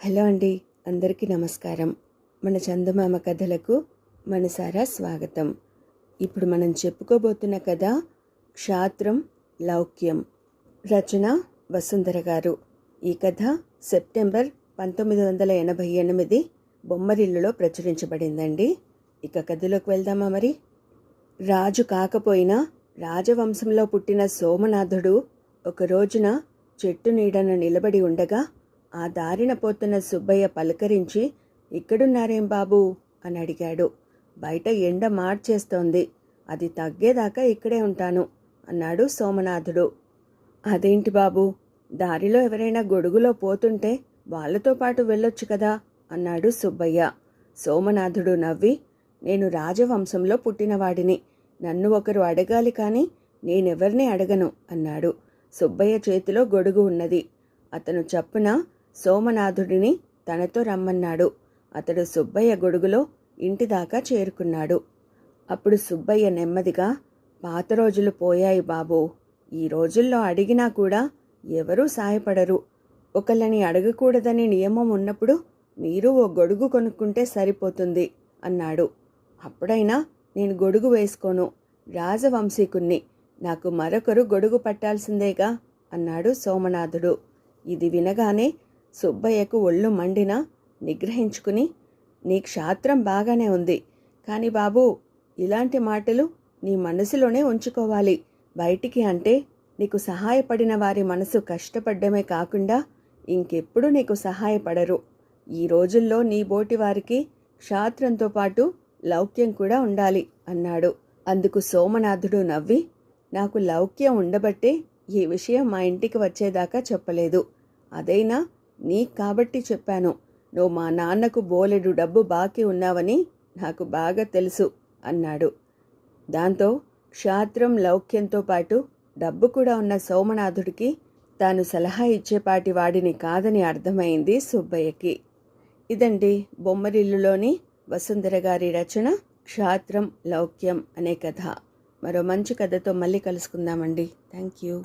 Hello అండి, అందరికీ నమస్కారం. మన చందమామ కథలకు మనసారా స్వాగతం. ఇప్పుడు మనం చెప్పుకోబోతున్న కథ క్షాత్రం లౌక్యం. రచన వసుంధర గారు. ఈ కథ సెప్టెంబర్ 1988 బొమ్మరిల్లులో ప్రచురించబడిందండి. ఇక కథలోకి వెళ్దామా మరి? రాజు కాకపోయినా రాజవంశంలో పుట్టిన సోమనాథుడు ఒక రోజున చెట్టు నీడన నిలబడి ఉండగా ఆ దారిన పోతున్న సుబ్బయ్య పలకరించి, ఇక్కడున్నారేం బాబూ అని అడిగాడు. బయట ఎండ మార్చేస్తోంది, అది తగ్గేదాకా ఇక్కడే ఉంటాను అన్నాడు సోమనాథుడు. అదేంటి బాబూ, దారిలో ఎవరైనా గొడుగులో పోతుంటే వాళ్లతో పాటు వెళ్ళొచ్చు కదా అన్నాడు సుబ్బయ్య. సోమనాథుడు నవ్వి, నేను రాజవంశంలో పుట్టినవాడిని, నన్ను ఒకరు అడగాలి కానీ నేనెవరిని అడగను అన్నాడు. సుబ్బయ్య చేతిలో గొడుగు ఉన్నది. అతను చప్పున సోమనాథుడిని తనతో రమ్మన్నాడు. అతడు సుబ్బయ్య గొడుగులో ఇంటిదాకా చేరుకున్నాడు. అప్పుడు సుబ్బయ్య నెమ్మదిగా, పాత రోజులు పోయాయి బాబూ, ఈ రోజుల్లో అడిగినా కూడా ఎవరూ సాయపడరు. ఒకళ్ళని అడగకూడదని నియమం ఉన్నప్పుడు మీరు ఓ గొడుగు కొనుక్కుంటే సరిపోతుంది అన్నాడు. అప్పుడైనా నేను గొడుగు వేసుకోను, రాజవంశీకుణ్ణి, నాకు మరొకరు గొడుగు పట్టాల్సిందేగా అన్నాడు సోమనాథుడు. ఇది వినగానే సుబ్బయ్యకు ఒళ్ళు మండినా నిగ్రహించుకుని, నీ క్షాత్రం బాగానే ఉంది, కానీ బాబూ, ఇలాంటి మాటలు నీ మనసులోనే ఉంచుకోవాలి. బయటికి అంటే నీకు సహాయపడిన వారి మనసు కష్టపడ్డమే కాకుండా ఇంకెప్పుడు నీకు సహాయపడరు. ఈ రోజుల్లో నీ బోటి వారికి క్షాత్రంతో పాటు లౌక్యం కూడా ఉండాలి అన్నాడు. అందుకు సోమనాథుడు నవ్వి, నాకు లౌక్యం ఉండబట్టే ఈ విషయం మా ఇంటికి వచ్చేదాకా చెప్పలేదు. అదైనా నీకు కాబట్టి చెప్పాను. నువ్వు మా నాన్నకు బోలెడు డబ్బు బాకీ ఉన్నావని నాకు బాగా తెలుసు అన్నాడు. దాంతో క్షాత్రం లౌక్యంతో పాటు డబ్బు కూడా ఉన్న సోమనాథుడికి తాను సలహా ఇచ్చేపాటి వాడిని కాదని అర్థమైంది సుబ్బయ్యకి. ఇదండి బొమ్మరిల్లులోని వసుంధర గారి రచన క్షాత్రం లౌక్యం అనే కథ. మరో మంచి కథతో మళ్ళీ కలుసుకుందామండి. Thank you.